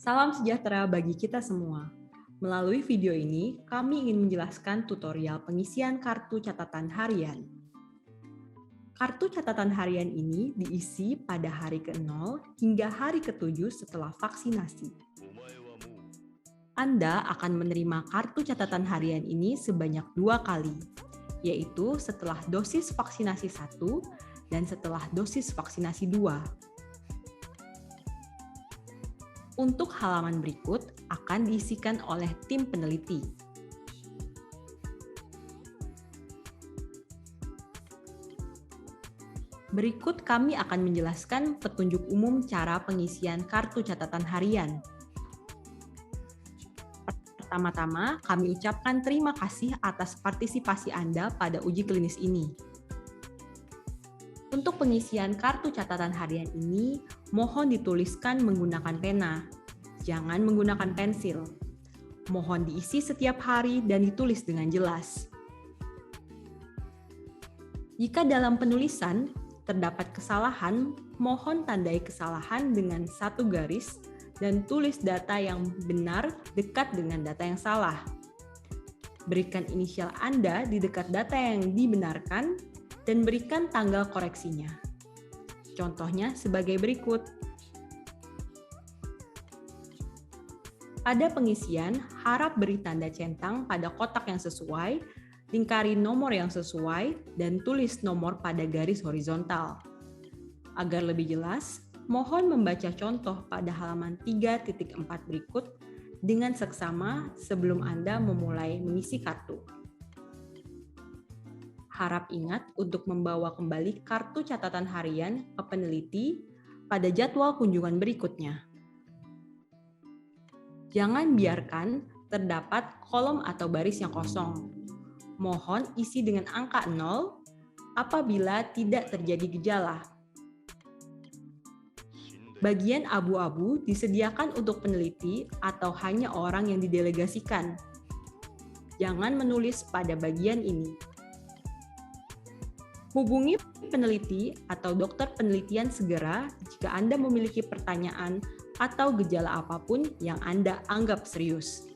Salam sejahtera bagi kita semua. Melalui video ini, kami ingin menjelaskan tutorial pengisian kartu catatan harian. Kartu catatan harian ini diisi pada hari ke-0 hingga hari ke-7 setelah vaksinasi. Anda akan menerima kartu catatan harian ini sebanyak 2 kali, yaitu setelah dosis vaksinasi 1 dan setelah dosis vaksinasi 2. Untuk halaman berikut akan diisikan oleh tim peneliti. Berikut kami akan menjelaskan petunjuk umum cara pengisian kartu catatan harian. Pertama-tama, kami ucapkan terima kasih atas partisipasi Anda pada uji klinis ini. Untuk pengisian kartu catatan harian ini, mohon dituliskan menggunakan pena. Jangan menggunakan pensil. Mohon diisi setiap hari dan ditulis dengan jelas. Jika dalam penulisan terdapat kesalahan, mohon tandai kesalahan dengan 1 garis dan tulis data yang benar dekat dengan data yang salah. Berikan inisial Anda di dekat data yang dibenarkan dan berikan tanggal koreksinya. Contohnya sebagai berikut. Pada pengisian, harap beri tanda centang pada kotak yang sesuai, lingkari nomor yang sesuai, dan tulis nomor pada garis horizontal. Agar lebih jelas, mohon membaca contoh pada halaman 3.4 berikut dengan seksama sebelum Anda memulai mengisi kartu. Harap ingat untuk membawa kembali kartu catatan harian ke peneliti pada jadwal kunjungan berikutnya. Jangan biarkan terdapat kolom atau baris yang kosong. Mohon isi dengan angka 0 apabila tidak terjadi gejala. Bagian abu-abu disediakan untuk peneliti atau hanya orang yang didelegasikan. Jangan menulis pada bagian ini. Hubungi peneliti atau dokter penelitian segera jika Anda memiliki pertanyaan atau gejala apapun yang Anda anggap serius.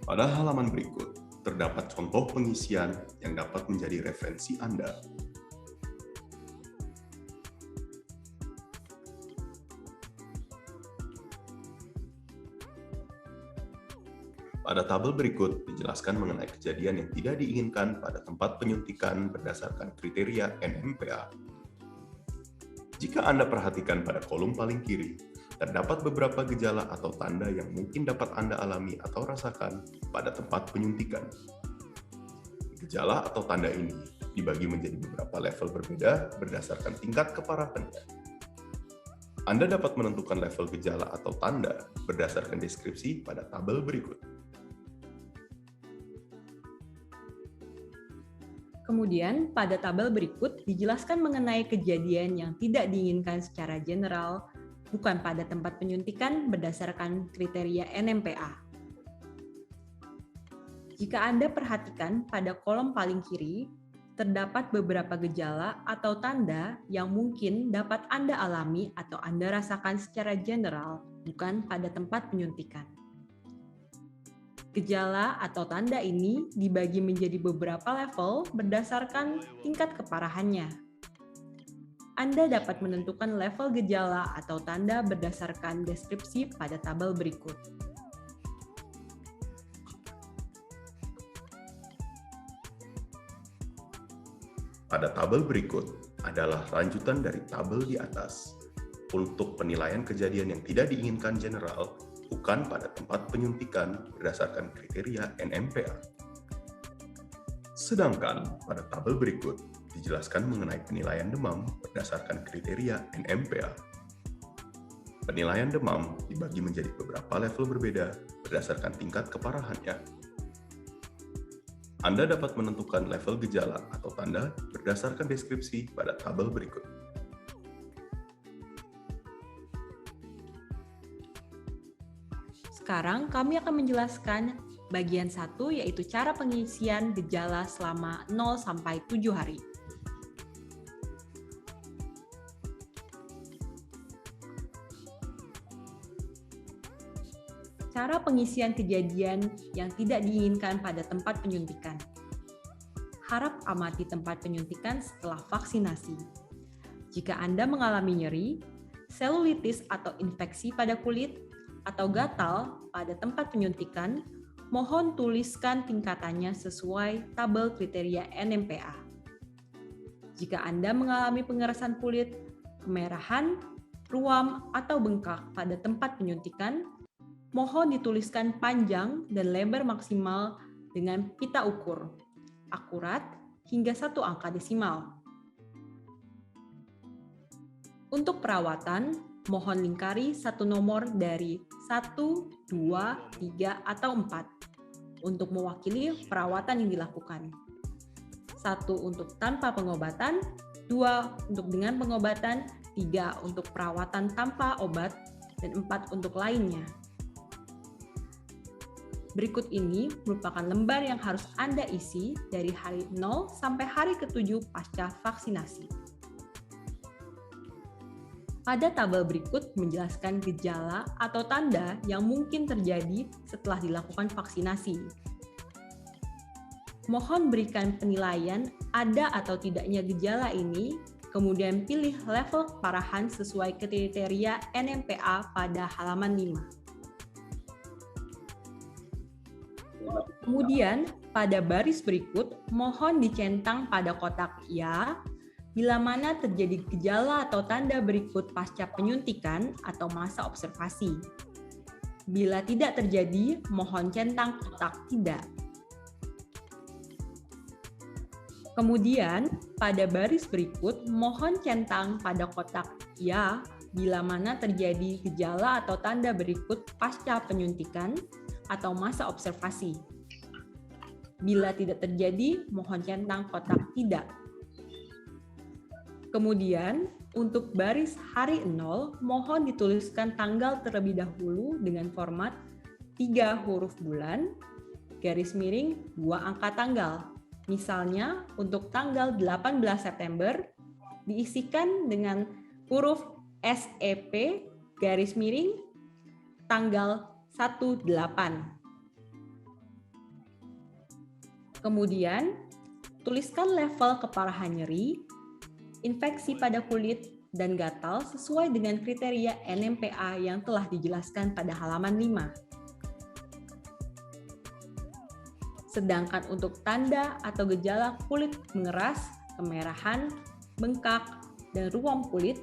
Pada halaman berikut, terdapat contoh pengisian yang dapat menjadi referensi Anda. Pada tabel berikut dijelaskan mengenai kejadian yang tidak diinginkan pada tempat penyuntikan berdasarkan kriteria NMPA. Jika Anda perhatikan pada kolom paling kiri, terdapat beberapa gejala atau tanda yang mungkin dapat Anda alami atau rasakan pada tempat penyuntikan. Gejala atau tanda ini dibagi menjadi beberapa level berbeda berdasarkan tingkat keparahannya. Anda dapat menentukan level gejala atau tanda berdasarkan deskripsi pada tabel berikut. Kemudian, pada tabel berikut dijelaskan mengenai kejadian yang tidak diinginkan secara general, bukan pada tempat penyuntikan berdasarkan kriteria NMPA. Jika Anda perhatikan pada kolom paling kiri, terdapat beberapa gejala atau tanda yang mungkin dapat Anda alami atau Anda rasakan secara general, bukan pada tempat penyuntikan. Gejala atau tanda ini dibagi menjadi beberapa level berdasarkan tingkat keparahannya. Anda dapat menentukan level gejala atau tanda berdasarkan deskripsi pada tabel berikut. Pada tabel berikut adalah lanjutan dari tabel di atas untuk penilaian kejadian yang tidak diinginkan general, bukan pada tempat penyuntikan berdasarkan kriteria NMPA. Sedangkan pada tabel berikut dijelaskan mengenai penilaian demam berdasarkan kriteria NMPA. Penilaian demam dibagi menjadi beberapa level berbeda berdasarkan tingkat keparahannya. Anda dapat menentukan level gejala atau tanda berdasarkan deskripsi pada tabel berikut. Sekarang kami akan menjelaskan Bagian 1 yaitu cara pengisian gejala selama 0 sampai 7 hari. Cara pengisian kejadian yang tidak diinginkan pada tempat penyuntikan. Harap amati tempat penyuntikan setelah vaksinasi. Jika Anda mengalami nyeri, selulitis atau infeksi pada kulit, atau gatal pada tempat penyuntikan, mohon tuliskan tingkatannya sesuai tabel kriteria NMPA. Jika Anda mengalami pengerasan kulit, kemerahan, ruam, atau bengkak pada tempat penyuntikan, mohon dituliskan panjang dan lebar maksimal dengan pita ukur, akurat hingga 1 angka desimal. Untuk perawatan, mohon lingkari satu nomor dari 1, 2, 3, atau 4 untuk mewakili perawatan yang dilakukan. 1 untuk tanpa pengobatan, 2 untuk dengan pengobatan, 3 untuk perawatan tanpa obat, dan 4 untuk lainnya. Berikut ini merupakan lembar yang harus Anda isi dari hari 0 sampai hari ke-7 pasca vaksinasi. Pada tabel berikut menjelaskan gejala atau tanda yang mungkin terjadi setelah dilakukan vaksinasi. Mohon berikan penilaian ada atau tidaknya gejala ini, kemudian pilih level keparahan sesuai kriteria NMPA pada halaman 5. Kemudian, pada baris berikut, mohon dicentang pada kotak ya, bila mana terjadi gejala atau tanda berikut pasca penyuntikan atau masa observasi. Bila tidak terjadi, mohon centang kotak tidak. Kemudian, pada baris berikut, mohon centang pada kotak ya, bila mana terjadi gejala atau tanda berikut pasca penyuntikan atau masa observasi. Bila tidak terjadi, mohon centang kotak tidak. Kemudian, untuk baris hari 0, mohon dituliskan tanggal terlebih dahulu dengan format 3 huruf bulan, garis miring 2 angka tanggal. Misalnya, untuk tanggal 18 September, diisikan dengan huruf SEP, garis miring, tanggal 18. Kemudian, tuliskan level keparahan nyeri, infeksi pada kulit, dan gatal sesuai dengan kriteria NMPA yang telah dijelaskan pada halaman 5. Sedangkan untuk tanda atau gejala kulit mengeras, kemerahan, bengkak, dan ruam kulit,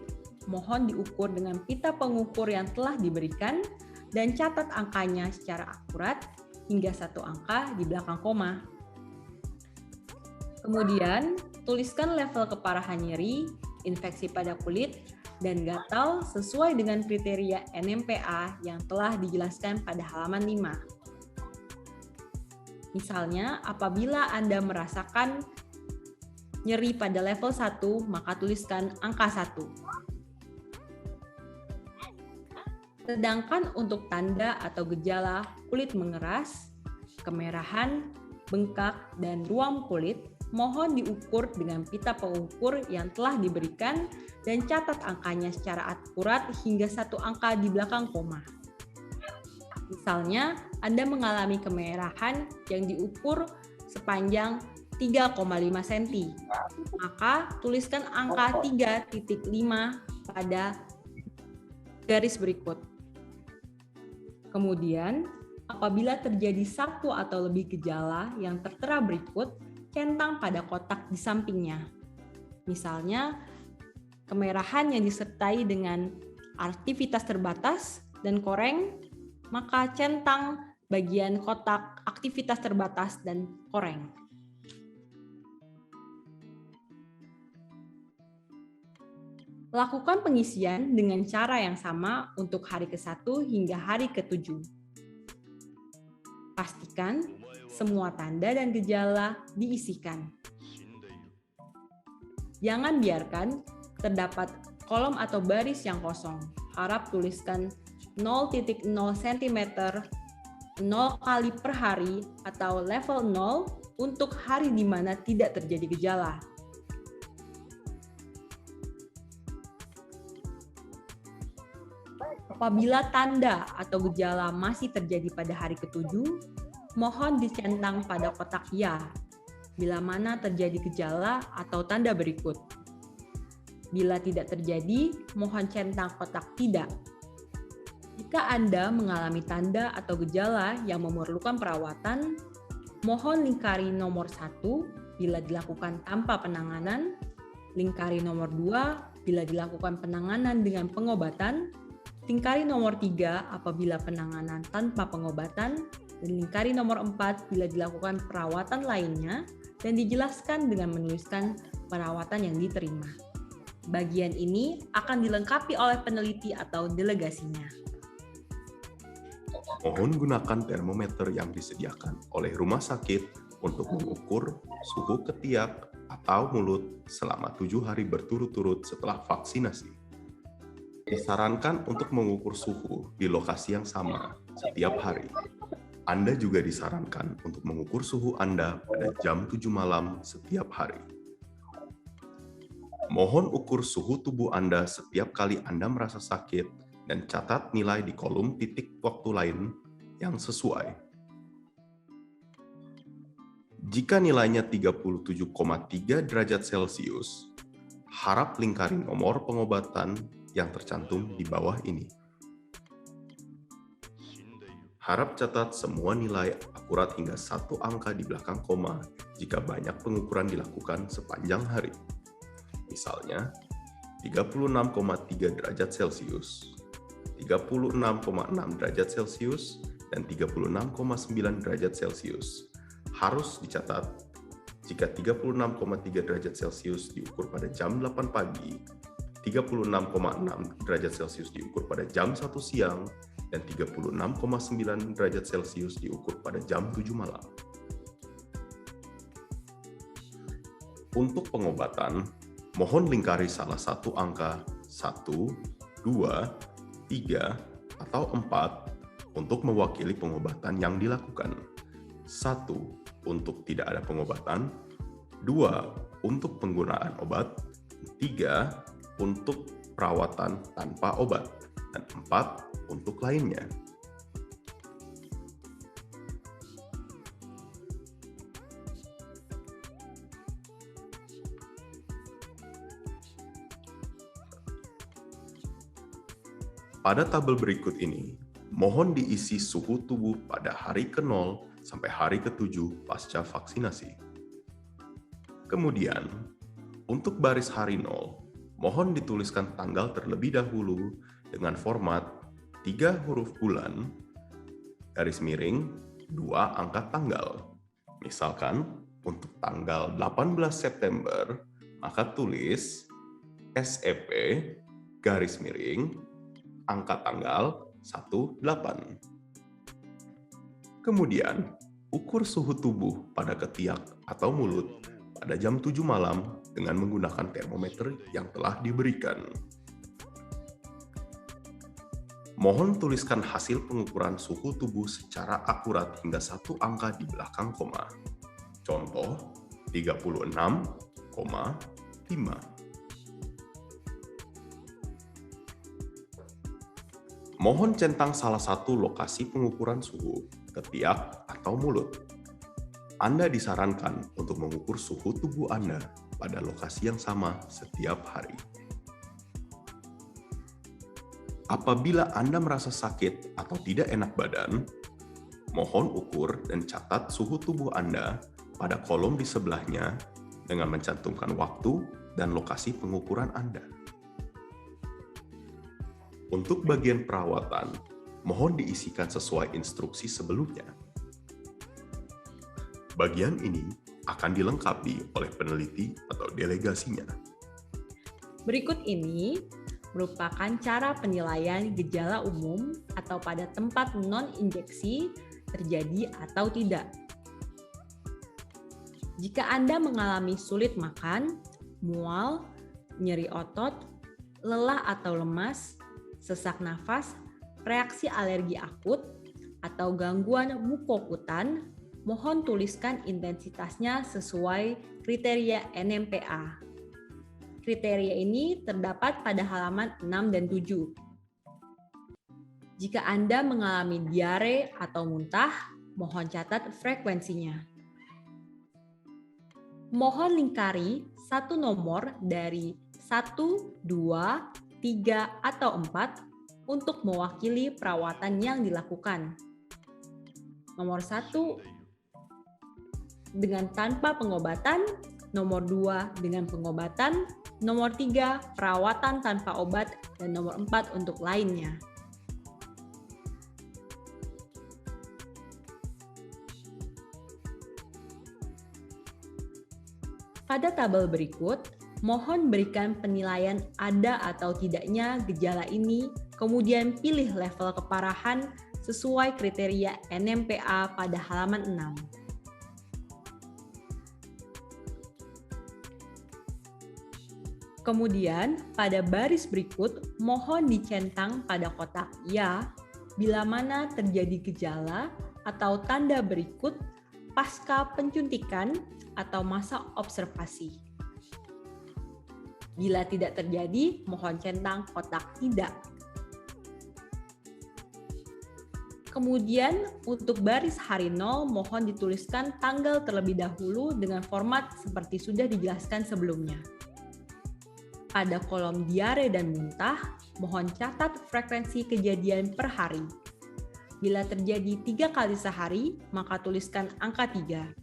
mohon diukur dengan pita pengukur yang telah diberikan dan catat angkanya secara akurat hingga 1 angka di belakang koma. Kemudian, tuliskan level keparahan nyeri, infeksi pada kulit, dan gatal sesuai dengan kriteria NMPA yang telah dijelaskan pada halaman 5. Misalnya, apabila Anda merasakan nyeri pada level 1, maka tuliskan angka 1. Sedangkan untuk tanda atau gejala kulit mengeras, kemerahan, bengkak, dan ruam kulit, mohon diukur dengan pita pengukur yang telah diberikan dan catat angkanya secara akurat hingga 1 angka di belakang koma. Misalnya, Anda mengalami kemerahan yang diukur sepanjang 3,5 cm, maka tuliskan angka 3,5 pada garis berikut. Kemudian, apabila terjadi 1 atau lebih gejala yang tertera berikut, centang pada kotak di sampingnya. Misalnya, kemerahan yang disertai dengan aktivitas terbatas dan koreng, maka centang bagian kotak aktivitas terbatas dan koreng. Lakukan pengisian dengan cara yang sama untuk hari ke-1 hingga hari ke-7. Pastikan semua tanda dan gejala diisikan. Jangan biarkan terdapat kolom atau baris yang kosong. Harap tuliskan 0,0 cm 0 kali per hari atau level 0 untuk hari di mana tidak terjadi gejala. Apabila tanda atau gejala masih terjadi pada hari ke-7, mohon dicentang pada kotak ya, bila mana terjadi gejala atau tanda berikut. Bila tidak terjadi, mohon centang kotak tidak. Jika Anda mengalami tanda atau gejala yang memerlukan perawatan, mohon lingkari nomor 1 bila dilakukan tanpa penanganan, lingkari nomor 2 bila dilakukan penanganan dengan pengobatan, lingkari nomor 3 apabila penanganan tanpa pengobatan, dan lingkari nomor 4 bila dilakukan perawatan lainnya, dan dijelaskan dengan menuliskan perawatan yang diterima. Bagian ini akan dilengkapi oleh peneliti atau delegasinya. Mohon gunakan termometer yang disediakan oleh rumah sakit untuk mengukur suhu ketiak atau mulut selama 7 hari berturut-turut setelah vaksinasi. Disarankan untuk mengukur suhu di lokasi yang sama setiap hari. Anda juga disarankan untuk mengukur suhu Anda pada jam 7 malam setiap hari. Mohon ukur suhu tubuh Anda setiap kali Anda merasa sakit dan catat nilai di kolom titik waktu lain yang sesuai. Jika nilainya 37,3 derajat Celcius, harap lingkari nomor pengobatan yang tercantum di bawah ini. Harap catat semua nilai akurat hingga 1 angka di belakang koma jika banyak pengukuran dilakukan sepanjang hari. Misalnya, 36,3 derajat Celcius, 36,6 derajat Celcius, dan 36,9 derajat Celcius. Harus dicatat, jika 36,3 derajat Celcius diukur pada jam 8 pagi, 36,6 derajat Celcius diukur pada jam 1 siang, dan 36,9 derajat Celcius diukur pada jam 7 malam. Untuk pengobatan, mohon lingkari salah satu angka 1, 2, 3, atau 4 untuk mewakili pengobatan yang dilakukan. 1 untuk tidak ada pengobatan, 2 untuk penggunaan obat, 3 untuk perawatan tanpa obat, dan 4 untuk lainnya. Pada tabel berikut ini, mohon diisi suhu tubuh pada hari ke-0 sampai hari ke-7 pasca vaksinasi. Kemudian, untuk baris hari 0, mohon dituliskan tanggal terlebih dahulu dengan format 3 huruf bulan, garis miring, 2 angka tanggal. Misalkan, untuk tanggal 18 September, maka tulis SEP, garis miring, angka tanggal 18. Kemudian, ukur suhu tubuh pada ketiak atau mulut pada jam 7 malam dengan menggunakan termometer yang telah diberikan. Mohon tuliskan hasil pengukuran suhu tubuh secara akurat hingga 1 angka di belakang koma. Contoh, 36,5. Mohon centang salah satu lokasi pengukuran suhu, ketiak atau mulut. Anda disarankan untuk mengukur suhu tubuh Anda pada lokasi yang sama setiap hari. Apabila Anda merasa sakit atau tidak enak badan, mohon ukur dan catat suhu tubuh Anda pada kolom di sebelahnya dengan mencantumkan waktu dan lokasi pengukuran Anda. Untuk bagian perawatan, mohon diisikan sesuai instruksi sebelumnya. Bagian ini akan dilengkapi oleh peneliti atau delegasinya. Berikut ini merupakan cara penilaian gejala umum atau pada tempat non-injeksi terjadi atau tidak. Jika Anda mengalami sulit makan, mual, nyeri otot, lelah atau lemas, sesak nafas, reaksi alergi akut, atau gangguan mukokutan, mohon tuliskan intensitasnya sesuai kriteria NMPA. Kriteria ini terdapat pada halaman 6 dan 7. Jika Anda mengalami diare atau muntah, mohon catat frekuensinya. Mohon lingkari satu nomor dari 1, 2, 3, atau 4 untuk mewakili perawatan yang dilakukan. Nomor 1 dengan tanpa pengobatan, nomor 2 dengan pengobatan, nomor 3 perawatan tanpa obat, dan nomor 4 untuk lainnya. Pada tabel berikut, mohon berikan penilaian ada atau tidaknya gejala ini, kemudian pilih level keparahan sesuai kriteria NMPA pada halaman 6. Kemudian, pada baris berikut, mohon dicentang pada kotak ya bila mana terjadi gejala atau tanda berikut pasca penyuntikan atau masa observasi. Bila tidak terjadi, mohon centang kotak tidak. Kemudian, untuk baris hari 0, mohon dituliskan tanggal terlebih dahulu dengan format seperti sudah dijelaskan sebelumnya. Pada kolom diare dan muntah, mohon catat frekuensi kejadian per hari. Bila terjadi 3 kali sehari, maka tuliskan angka 3.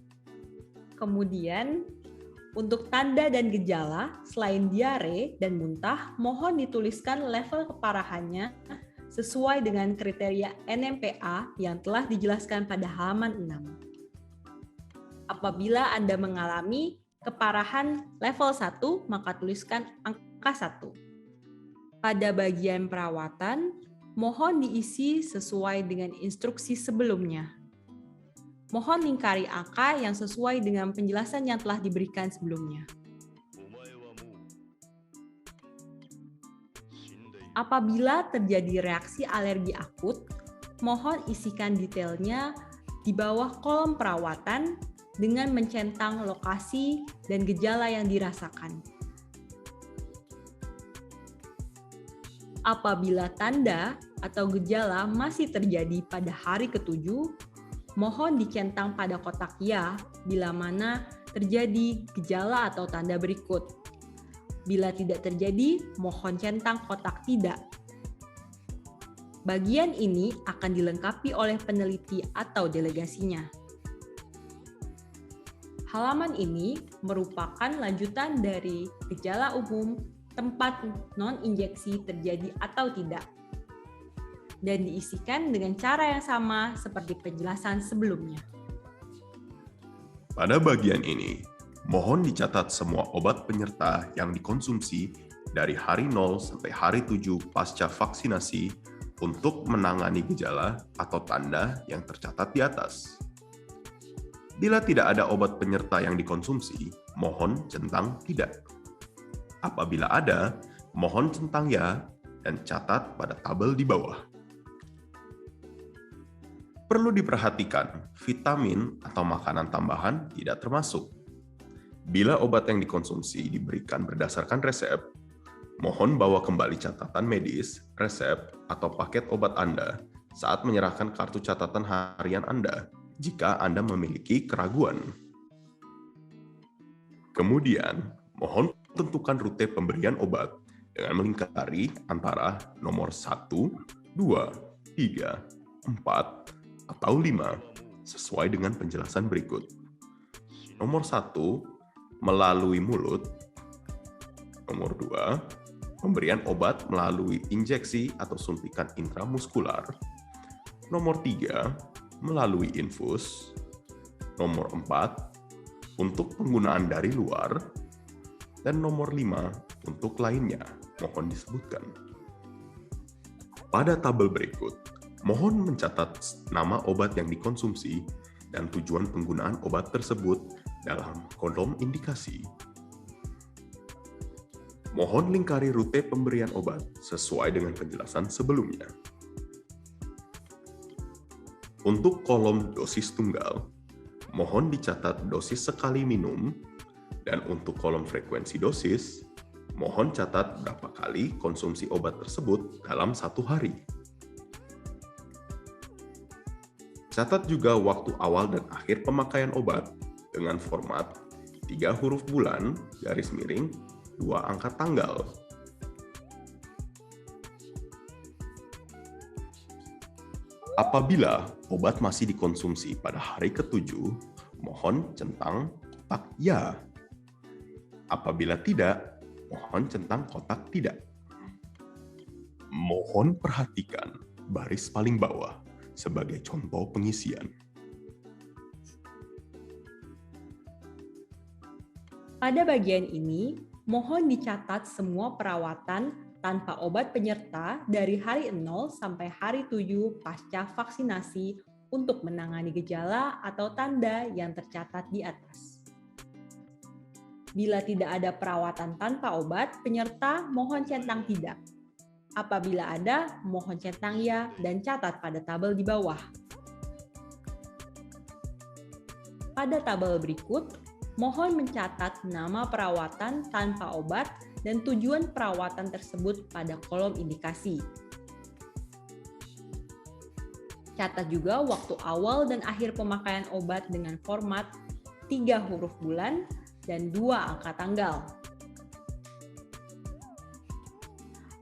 Kemudian, untuk tanda dan gejala, selain diare dan muntah, mohon dituliskan level keparahannya sesuai dengan kriteria NMPA yang telah dijelaskan pada halaman 6. Apabila Anda mengalami keparahan level 1, maka tuliskan angka 1. Pada bagian perawatan, mohon diisi sesuai dengan instruksi sebelumnya. Mohon lingkari angka yang sesuai dengan penjelasan yang telah diberikan sebelumnya. Apabila terjadi reaksi alergi akut, mohon isikan detailnya di bawah kolom perawatan dengan mencentang lokasi dan gejala yang dirasakan. Apabila tanda atau gejala masih terjadi pada hari ke-7, mohon dicentang pada kotak ya bila mana terjadi gejala atau tanda berikut. Bila tidak terjadi, mohon centang kotak tidak. Bagian ini akan dilengkapi oleh peneliti atau delegasinya. Halaman ini merupakan lanjutan dari gejala umum tempat non-injeksi terjadi atau tidak, dan diisikan dengan cara yang sama seperti penjelasan sebelumnya. Pada bagian ini, mohon dicatat semua obat penyerta yang dikonsumsi dari hari 0 sampai hari 7 pasca vaksinasi untuk menangani gejala atau tanda yang tercatat di atas. Bila tidak ada obat penyerta yang dikonsumsi, mohon centang tidak. Apabila ada, mohon centang ya dan catat pada tabel di bawah. Perlu diperhatikan, vitamin atau makanan tambahan tidak termasuk. Bila obat yang dikonsumsi diberikan berdasarkan resep, mohon bawa kembali catatan medis, resep, atau paket obat Anda saat menyerahkan kartu catatan harian Anda jika Anda memiliki keraguan. Kemudian, mohon tentukan rute pemberian obat dengan melingkari antara nomor 1, 2, 3, 4, atau 5, sesuai dengan penjelasan berikut. Nomor 1, melalui mulut. Nomor 2, pemberian obat melalui injeksi atau suntikan intramuskular. Nomor 3, melalui infus. Nomor 4, untuk penggunaan dari luar. Dan nomor 5, untuk lainnya, mohon disebutkan. Pada tabel berikut, mohon mencatat nama obat yang dikonsumsi dan tujuan penggunaan obat tersebut dalam kolom indikasi. Mohon lingkari rute pemberian obat sesuai dengan penjelasan sebelumnya. Untuk kolom dosis tunggal, mohon dicatat dosis sekali minum, dan untuk kolom frekuensi dosis, mohon catat berapa kali konsumsi obat tersebut dalam satu hari. Catat juga waktu awal dan akhir pemakaian obat dengan format 3 huruf bulan, garis miring, 2 angka tanggal. Apabila obat masih dikonsumsi pada hari ke-7, mohon centang kotak ya. Apabila tidak, mohon centang kotak tidak. Mohon perhatikan baris paling bawah sebagai contoh pengisian. Pada bagian ini, mohon dicatat semua perawatan tanpa obat penyerta dari hari 0 sampai hari 7 pasca vaksinasi untuk menangani gejala atau tanda yang tercatat di atas. Bila tidak ada perawatan tanpa obat penyerta, mohon centang tidak. Apabila ada, mohon centang ya dan catat pada tabel di bawah. Pada tabel berikut, mohon mencatat nama perawatan tanpa obat dan tujuan perawatan tersebut pada kolom indikasi. Catat juga waktu awal dan akhir pemakaian obat dengan format 3 huruf bulan dan 2 angka tanggal.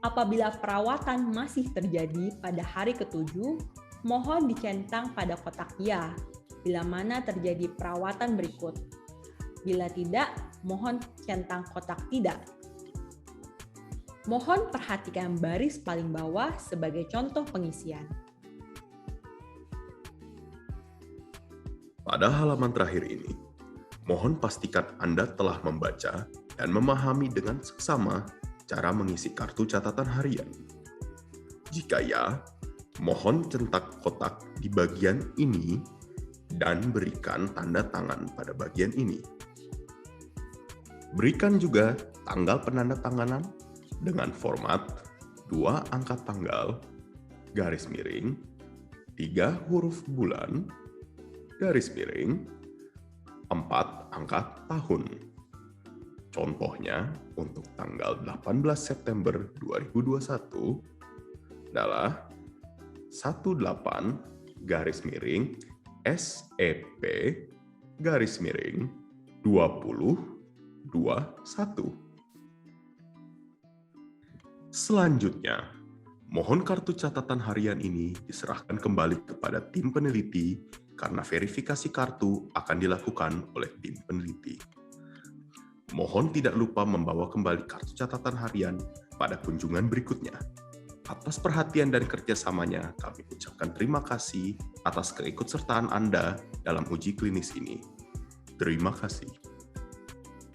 Apabila perawatan masih terjadi pada hari ke-7, mohon dicentang pada kotak ya, bila mana terjadi perawatan berikut. Bila tidak, mohon centang kotak tidak. Mohon perhatikan baris paling bawah sebagai contoh pengisian. Pada halaman terakhir ini, mohon pastikan Anda telah membaca dan memahami dengan seksama cara mengisi kartu catatan harian. Jika ya, mohon centang kotak di bagian ini dan berikan tanda tangan pada bagian ini. Berikan juga tanggal penandatanganan dengan format 2 angka tanggal, garis miring, 3 huruf bulan, garis miring, 4 angka tahun. Contohnya untuk tanggal 18 September 2021 adalah 18 garis miring SEP garis miring 2021. Selanjutnya, mohon kartu catatan harian ini diserahkan kembali kepada tim peneliti karena verifikasi kartu akan dilakukan oleh tim peneliti. Mohon tidak lupa membawa kembali kartu catatan harian pada kunjungan berikutnya. Atas perhatian dan kerjasamanya, kami ucapkan terima kasih atas keikutsertaan Anda dalam uji klinis ini. Terima kasih.